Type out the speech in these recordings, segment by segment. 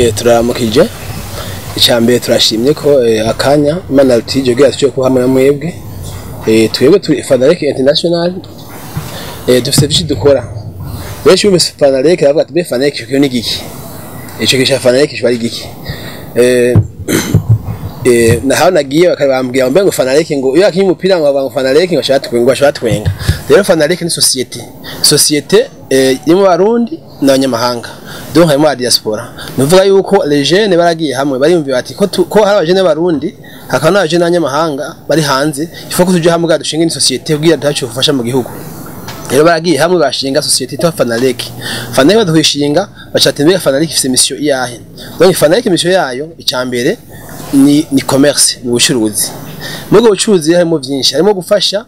turamukije icambere turashimye ko akanya Imana rutije gya cyo ko hamwe mwebwe twebwe turi Fanarek International dufite byinshi dukora benshi bumvise Fanarek bavuga ati be Fanarek cyo ni giki ico gisha Fanarek cyo ari giki naho nagiye bakabambwira ngo Fanarek ngo iyo akinye umupira ngo abantu Fanarek ngo shatwenga rero Fanarek ni societe y'mu Barundi n'abanyamahanga donc harimo la diaspora nuvuga yuko les jeunes baragiye hamwe bariyumviye bati ko hari abajene Barundi hakana abajene n'abanyamahanga bari hanze ifo ko tuje hamwe dushinga ni societe kugira ndacho gufasha mu gihugu rero baragiye hamwe bashinga societe to Fanarek badushinga bacatembera Fanarek ifite mission iyahe donc Fanarek mission yayo icambere ni commerce ni ubucuruzi mugo ubucuruzi harimo byinshi harimo gufasha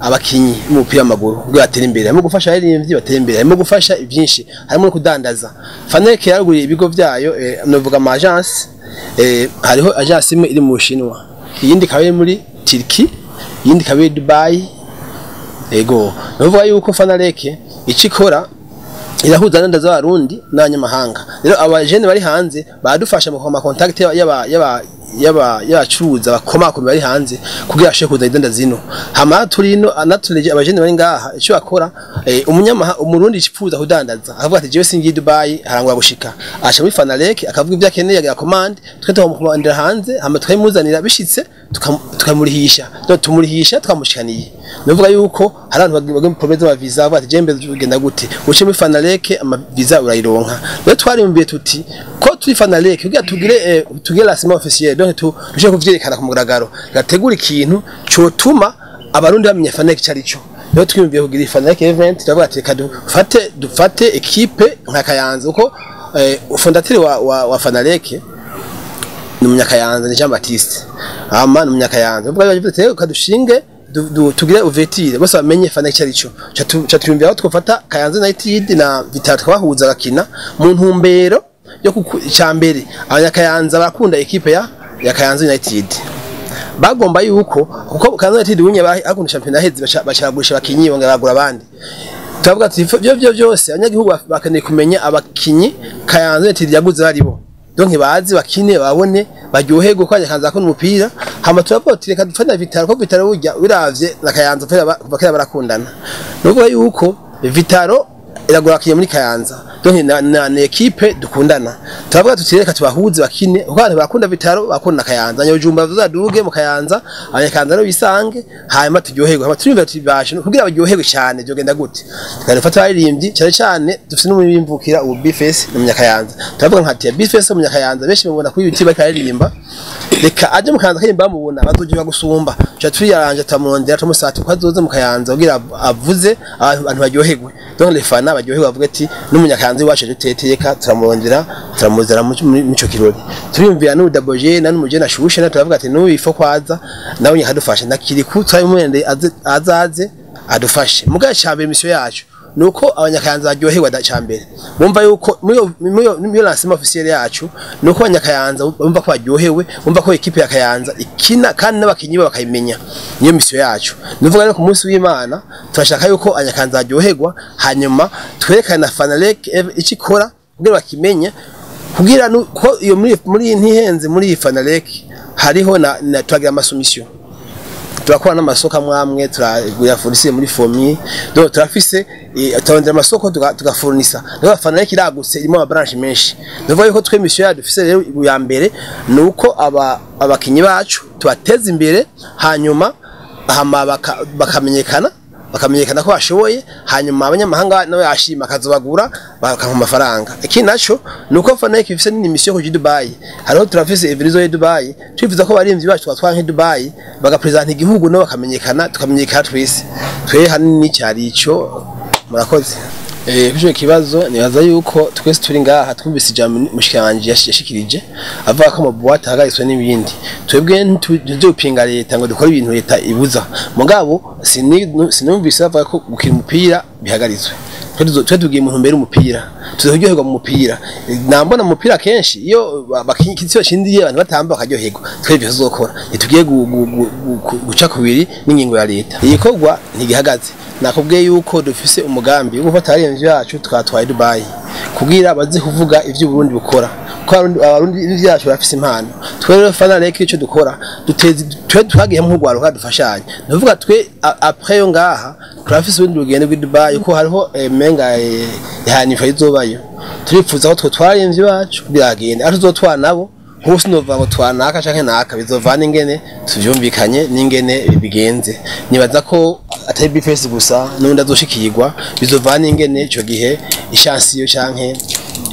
abakinyi mu mupira w'amaguru bwo batera imbere harimo gufasha abarimvyi batera imbere harimo gufasha ibyinshi harimo no kudandaza Fanarek yaraguriye ibigo byayo novuga ama agence hariho agence imwe iri mu Bushinwa iyindi kabe muri Turkey iyindi kabe Dubai ego novuga yuko Fanarek icikora irahuza nanda z'abarundi n'abanyamahanga rero abajene bari hanze badufasha mu koma contact y'abacuruza bakomakome bari hanze kugira ashe kuza idanda zino hama turino anatureje abajene bari ngaha ico bakora umurundi icifuza kudandaza akavuga ati jewe singi Dubai harangwa gushika asha muri Fanarek akavuga ibyo akeneye ya command twete bamukomandira hanze hama twemuzanira bishitse tukamurihisha tumurihisha twamushikaniye novuga yuko hari abantu bagwe problème za visa bavuga ati jembe ugenda gute uce muri Fanarek ama visa urayironka rero twarimbiye tuti ko turi Fanarek kugira tugire la semaine officielle donc tuje kuvyerekana ku mugaragaro gategura ikintu cyo tuma abarundi bamenya Fanarek cyarico rero twimbiye kugira Fanarek event turavuga ati dufate equipe nka Kayanza uko fondateur wa Fanarek ni Munyakayanza ni Jean Baptiste ama ni Munyakayanza ubwo bavuze kadushinge tugire ouverture bose bamenye Fanarek cyarico cyatwimbiye aho twofata Kayanza United na Vital twahuza bakina mu ntumbero yo icambere abanyakayanza bakunda equipe ya Kayanza United bagomba yuko kuko Kayanza United bunye bakunda championnat heze bacagurisha bakinyi bonga bagura abandi twavuga ati byo byose abanyagihugu bakeneye kumenya abakinyi Kayanza United yaguze baribo donc bazi bakine babone baryoherwe kwanya kanza ko umupira hama turapoti reka dufana Vital ko Vital burya uravye na Kayanza bakira barakundana nuko yuko Vitaro iragura kiye muri Kayanza donc na equipe dukundana turavuga tutireka tubahuze bakine kuko abantu bakunda Vitaro bakunda Kayanza nyojumba tuzaduge mu Kayanza abanyakanza no bisange hanyuma turyoherwe hama turimba tubashe kugira baryoherwe cyane byogenda gute tukafata baririmbyi cyane dufite n'umubimvukira ubu Bface no Munyakayanza turavuga nkati Bface mu Munyakayanza benshi babona ku YouTube bakaririmba reka aje mu Kayanza kayimba mubona bazogiye gusumba cyo turiyaranje tamurondera tumusati ko azoze mu Kayanza kugira avuze abantu baryoherwe donc les fans baryoherwe bavuga ati n'umunyakayanza wacu duteteka turamuzera muco kirori turiyumvira n'udaboje na n'umuje na shushe na turavuga ati n'ubifo kwaza nawe nyakadufasha nakiri ku twayumwende azaze adufashe muga cyambere mission yacu nuko abanyakayanza baryoherwa da cyambere bumva yuko muri la semaine officielle yacu nuko abanyakayanza bumva ko baryohewe bumva ko equipe ya Kayanza ikina kandi n'abakinyi bakayimenya niyo mission yacu nuvuga rero ku munsi w'Imana turashaka yuko abanyakayanza baryoherwa hanyuma twerekana Fanarek ikikora kugira bakimenye kugira ko iyo muri ntihenze muri Fanarek hariho na twagira amasumission turakora n'amasoko amwamwe turaguya fournisseur muri fomi donc turafise tondera amasoko tugafurnisa rero Fanarek iragutse irimo ama branche menshi ndavuga yuko twe mission yacu dufise rero ya mbere nuko abakinyi bacu tubateza imbere hanyuma bakamenyekana ko bashoboye hanyuma abanyamahanga nawe yashima kazobagura bakanka amafaranga ikindi naco nuko Fanarek ifise ni mission ku Dubai hariho turafise evrizo ya Dubai twifuza ko barimvyi bacu twatwanke Dubai bagapresenta igihugu no bakamenyekana tukamenyekana twese twe hanini cyari ico murakoze kuje kibazo nibaza yuko twese turi ngaha twumvise ijambo mushikanje yashikirije avuga ko amabuwate hagariswe n'ibindi twebwe ntuzopinga leta ngo dukora ibintu leta ibuza mugabo sinumvise avuga ko gukina umupira bihagarizwe twe tugiye mu ntumbero umupira tuzoryoherwa mu mupira nambona mu mupira kenshi iyo bakinkitse shindiye abantu batamba bakaryoherwa twebwe tuzokora tugiye guca kubiri n'ingingo ya leta iyikorwa ntigihagaze nakubwiye yuko dufise umugambi wo gufata arenje yacu twatwaye Dubai kugira bazi kuvuga ivyo Burundi bukora ko abarundi byacu bafise impano twe rero fanaleke ico dukora twe twagiye mu rwaruka dufashanya ndavuga twe après yo ngaha turafise ubundi rugendo rw'i Dubai ko hariho menga ihanifa izobayo turifuza ko twe twarimvye bacu biragenda atuzotwana nabo hose nova ngo twanaka canke naka bizovana ingene tuvyumvikanye n'ingene bigenze nibaza ko atari bifesi gusa n'undi azoshikirwa bizovana ingene ico gihe ishansi yo canke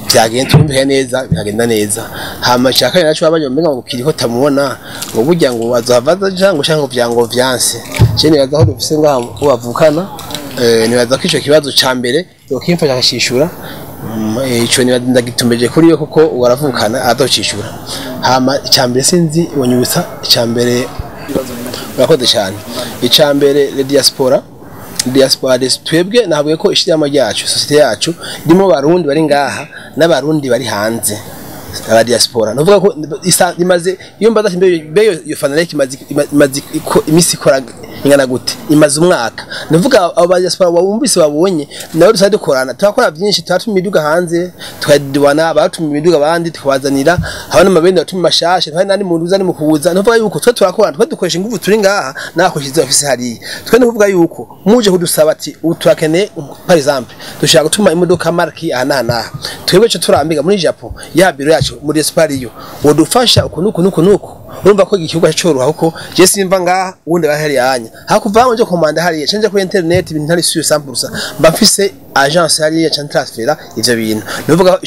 byagenda tumbihe neza bikagenda neza hama cyakanye naco abanyombenga ngo kiriho tamubona ngo burya ngo bazavaza jango canke byango vyanse je nibaza ko dufise ngaho bavukana nibaza ko ico kibazo ca mbere yo kimfasha kashishura ico nibaza ndagitumbeje kuri yo kuko waravukana adocishura hama icambere sinzi wonyubisa icambere urakoze cyane icambere le diaspora twebwe nahabwiye ko ishiramo ryacu societe yacu ndimo barundi bari ngaha n'abarundi bari hanze aba diaspora novuga ko imaze iyo mbaza imbeyo yo fanaleke imaze imisi ikora ingana gute imaze umwaka novuga aba diaspora wabumbise babonye nawe dusade dukorana turakora byinshi turatuma imiduga hanze tukadibana abatuma imiduga abandi tukabazanira habana amabende batuma mashashe kandi nandi muntu uzani mu kubuza novuga yuko twe turakorana twe dukoresha ingufu turi ngaha nakoshize ofisi hari twe novuga yuko muje kudusaba ati uturakeneye par exemple dushaka gutuma imodoka marki ahana twebwe cyo turambiga muri Japan ya biro yacu muri Espariyo wodufasha uko urumva ko igihugu cyoroha uko je simva ngaha wundi bahari yanya hakuvanga nje komanda hari cenje ku internet ibintu ntari sur 100% mbafise agence hari ya transfera ivyo bintu novuga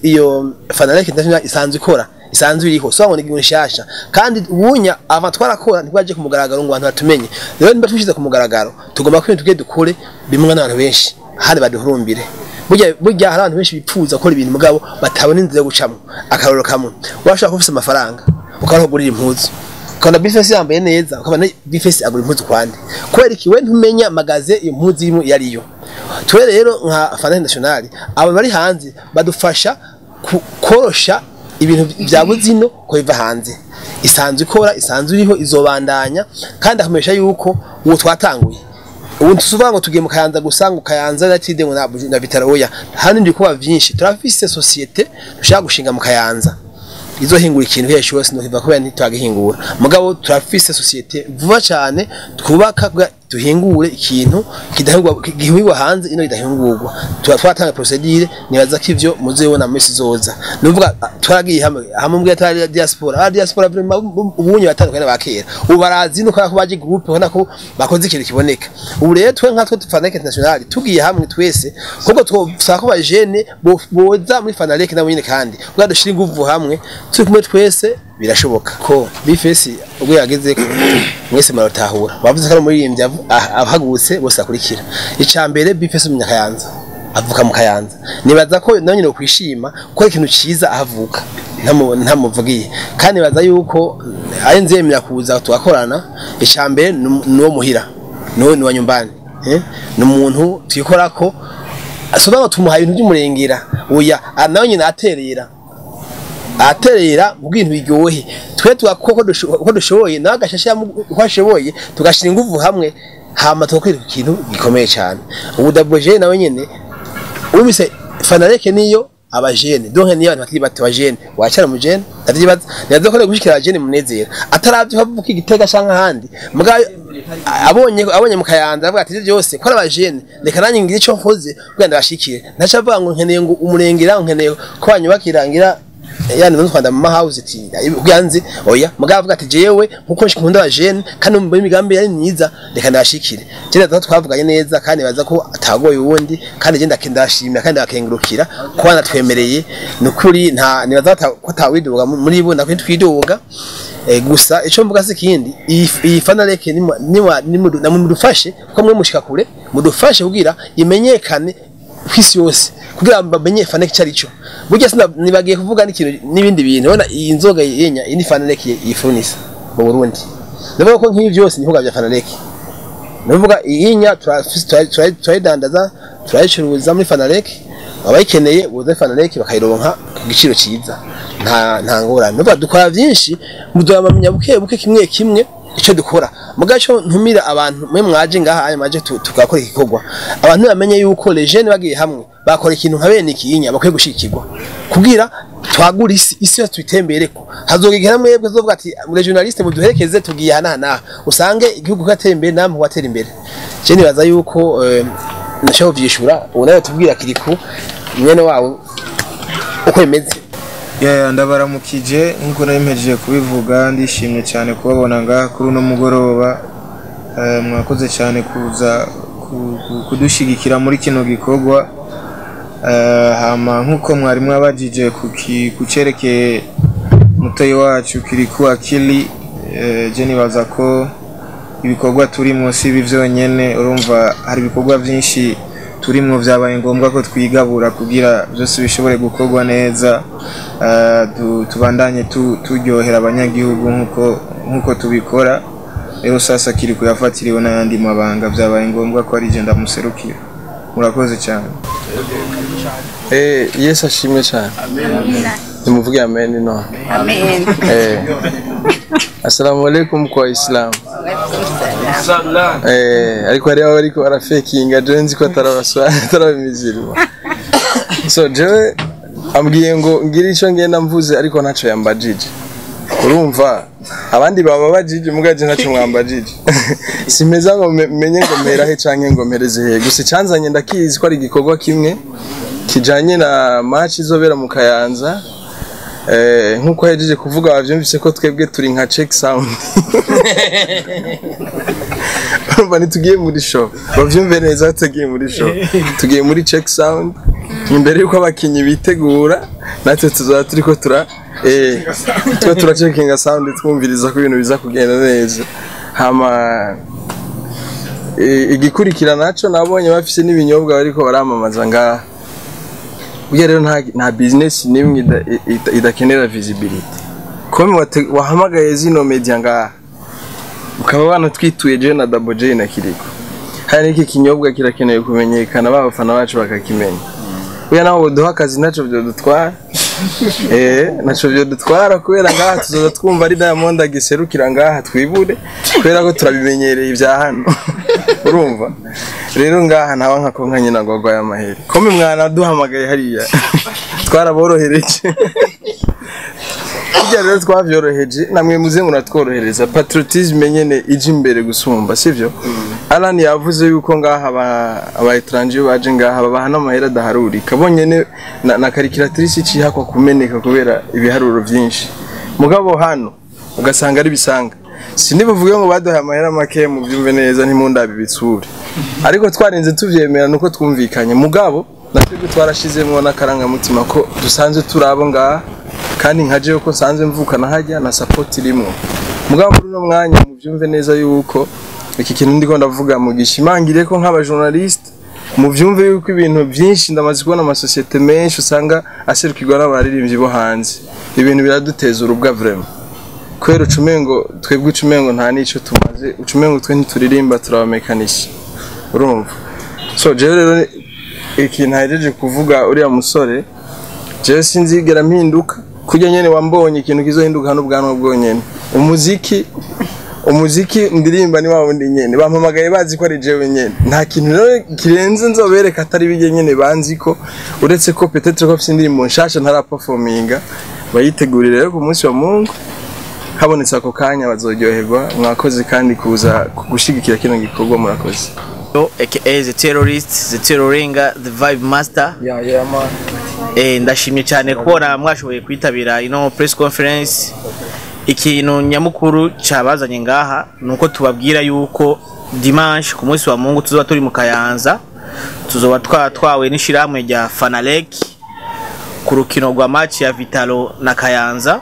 iyo fanaleke international isanzwe iriho so ngo ni gishasha kandi ubunya abatwara kora ntibwaje ku mugaragaro ngo abantu batumenye rero nimba tushize ku mugaragaro tugomba kwintu tuge dukore bimwe n'abantu benshi hari baduhurumbire burya hari abantu benshi bipfuza gukora ibintu mugabo batabona inzira yo gucamo akaroro kamwe washaka kufisa amafaranga ukaho gurira impuzu kana bifesi yambaye neza ukabana bifesi agura impuzu kwande kwera ikiwe ntumenya magaze impuzu irimo yariyo twe rero nka Fana National abo bari hanze badufasha korosha ibintu byabuzino ko biva hanze isanzwe ikora isanzwe iriho izobandanya kandi akomesha yuko uwo twatanguye ubu tusuvuga ngo tugiye mu Kayanza gusanga ukayanza natide ngo na bitaro oya hano ndi kuba byinshi turafise societe dushaka gushinga mu Kayanza izohingura ikintu hesho wese no kiva ko ntitwagihingura mugabo turafise societe vuba cyane twubaka duhingure ikintu kidahingurwa hanze ino idahingurwa twatanga procedure nibaza ko ivyo muzibona mesi zoza nuvuga twaragiye hamwe mbwe atari diaspora vraiment ubunye batandukanye bakera ubarazi no ko baje groupe ubona ko bakoze ikintu kiboneka ubu rero twe nka twe fanaleke international tugiye hamwe twese kuko twasaka ba jeune boza muri fanaleke nabo nyine kandi ubwo dushira inguvu hamwe turi kumwe twese birashoboka ko bifesi ubwo yageze mwese marotahura bavuze ko muri imvya abahagutse bose akurikira icambere bifesi mu Kayanza avuka mu Kayanza nibaza ko nanyine kwishima ko ikintu ciza ahavuka ntamuvugiye kandi baza yuko ari nzemera kuza tugakorana icambere no muhira no ni wanyumbani n'umuntu twikora ko asobanura tumuhaye ibintu by'umurengera oya nawe nyine aterera mu bintu biryohe twe twakoko dushoboye nagashasha kwashoboye tugashira inguvu hamwe hama tokira ikintu gikomeye cyane ubu daboje nawe nyene umise fanaleke niyo abajene donc niyo abantu bakiri bato bajene wacara mu jene ndavyibaza nazo ko gushikira abajene munezera ataravye havuka igitega canka handi muga abonye mu Kayanza avuga ati byose ko abajene reka nanyi ngira ico nkoze kugenda bashikire ndacavuga ngo nkeneye ngo umurengera nkeneye ko banyubakirangira yani no kwanda mama house ati ubyanze oya mugavuga ati jewe nkuko nkunda abajene kandi mu migambi yari myiza reka ndashikire cyane twavuganye neza kandi baza ko atagoye uwundi kandi je ndakindashimira kandi akengurukira ko bana twemereye nukuri nta nibaza ko tawiduga muri bo nakwe twiduga gusa ico mvuga sikindi iyi fanaleke ni mudufashe ko mwe mushika kure mudufashe kugira imenyekane kwisi yose kugira bamenye fanaleke cyarico burya nibagiye kuvuga n'ikintu n'ibindi bintu ubona iyi nzoga yenya ini fanaleke yifunisa mu Burundi navuga ko nk'ibi byose nivuga bya fanaleke navuga iyinya turayidandaza turayicuruza muri fanaleke abayikeneye boze fanaleke bakayironka ku giciro cyiza nta ngorane navuga dukora byinshi mudamamenya buke kimwe ico dukora mugaco ntumira abantu mwe mwaje ngaha aya maje tukakora igikorwa abantu bamenye yuko les jeunes bagiye hamwe bakora ikintu nka bene ikinya bakwiye gushikirwa kugira twagura isi yose tutembereko hazogigera mwebwe zovuga ati muri journaliste muduherekeze tugiye hana usange igihugu katembere namwe watera imbere je nibaza yuko nashaka vyishura unayo tubwira kiriku mwene wawe uko imeze ndabaramukije nkuko narimpejeje kubivuga ndishimye cyane kubabona ngaha kuri uno mugoroba mwakoze cyane kuza kudushigikira muri kino gikorwa hama nkuko mwari mwabajije kucerekeye mutoyi wacu kiriku akili je nibaza ko ibikorwa turimo si bivyonyene urumva hari ibikorwa byinshi turimo vyabaye ngombwa ko twigabura kugira byose bishobore gukorwa neza tubandanye turyohera abanyagihugu nkuko tubikora rero sasa kiri kuyafatiriwe n'ayandi mabanga vyabaye ngombwa ko ari je ndamuserukira murakoze cyane Yesu ashimwe cyane nimuvuge amen no Amen. Assalamu alaikum kwa Islam ariko hari abariko arafakinga je nzi ko atarabimizirwa so je ambwiye ngo ngira ico ngenda mvuze ariko ntaco yambajije urumva abandi baba bajije mugaje ntaco mwambajije simeza ngo menye ngo merahe canke ngo mpereze he gusa canzanye ndakizi ko ari igikorwa kimwe kijanye na match izobera mu Kayanza nkuko yajeje kuvuga bavyumvise ko twebwe turi nka check sound bani tugiye muri show bavyumve neza tugiye muri show tugiye muri check sound imbere yuko abakinyi bitegura natwe tuzoba turiko turacheckinga sound twumviriza ko ibintu biza kugenda neza hama igikurikira naco nabonye bafise n'ibinyobwa bariko baramamaza ngaha Uya rero nta business nimwe idakenera visibility. Komi wahamagaye zino media ngaha. Ukaba bana twituye je na Double J na Kiriko. Hari niki kinyobwa kirakeneye kumenyekana babafana bacu bakakimenya. Uya naho duha akazi naco byo dutwara. Naco byo dutwara kubera ngaha tuzoza twumva ari Diamond agiserukira ngaha twibure kubera ko turabimenyereye ibya hano. Urumva? Rero ngaha nawe nkakonkanye nagwagwa y'amaheri. Komi mwana duhamagaye hariya. Twaraborohereje. Kujya rero twavyoroheje namwe muze muratworohereza patriotisme nyene ije imbere gusumba sivyo? Alan yavuze yuko ngaha aba étranger baje ngaha babahana amahera daharuri. Kabonye na calculatrice icihakwa kumeneka kubera ibiharuro byinshi. Mugabo hano ugasanga ari bisanga. Sinibuvuge ngo baduha amahera make mu byumve neza ntimundabibitsure. Ariko twarenze tuvyemera nuko twumvikanye mugabo natwe twarashizemwo nakaranga mutima ko dusanzwe turabo ngaha kandi nkaje uko sanze mvukana hajya na support irimo mugabo muri no mwanya mu byumve neza yuko iki kintu ndiko ndavuga mu gishimangire ko nk'aba journalist mu byumve yuko ibintu byinshi ndamaze kubona ama societe menshi usanga aserukirwa n'abaririmbyi bo hanze ibintu biraduteza urubwa vraiment kwero cumengo twebwe cumengo nta nico tumaze ucumengo twe ntituririmba turabamekanisha urumva so je rero ikintu hajeje kuvuga uriya musore je sinzigera mpinduka kujya nyene wambonye ikintu kizohinduka n'ubwanwa bwonyene umuziki ndirimba ni wawundi nyene bampamagaye bazi ko ari jewe nyene nta kintu rero kirenze nzobereka atari bige nyene banzi ko uretse ko peut-être ko afite indirimbo nshasha ntara performinga bayitegurire rero ku munsi wa Mungu habonetse ako kanya bazoryoherwa mwakoze kandi kuza gushigikira kino gikorwa murakoze aka the terrorist the terroringa the vibe master yeah man ndashimye cyane kubona mwashoboye kwitabira ino press conference ikintu nyamukuru cyabazanye ngaha nuko tubabwira yuko dimanche ku munsi wa Mungu tuzoba turi mu Kayanza tuzoba twawe n'ishiramwe rya Fanalek ku rukino rwa match ya Vitalo na Kayanza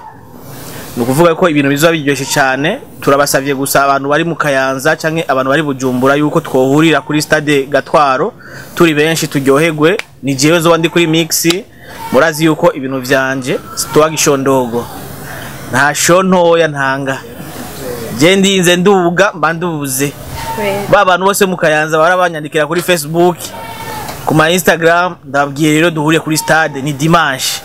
nukuvuga ko ibintu bizoba biryoshye cyane turabasavye gusa abantu bari mu Kayanza canke abantu bari Bujumbura yuko twohurira kuri stade Gatwaro turi benshi turyoherwe ni jewe zo ndi kuri mix murazi yuko ibintu vyanje sitwagishondogo nta shontoya ntanga je ndinze ndubuga mbandubuze babantu bose mu Kayanza barabanyandikira kuri Facebook ku ma Instagram ndabwiye rero duhuriye kuri stade ni dimanche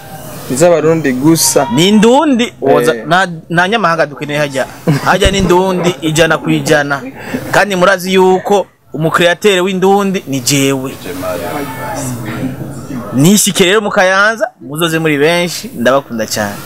iz'abarundi gusa ni indundi woza nta nyamahanga dukeneye hajya ni indundi ijana ku ijana kandi murazi yuko umukreatere w'indundi ni jewe nishike rero mu Kayanza muzoze muri benshi ndabakunda cyane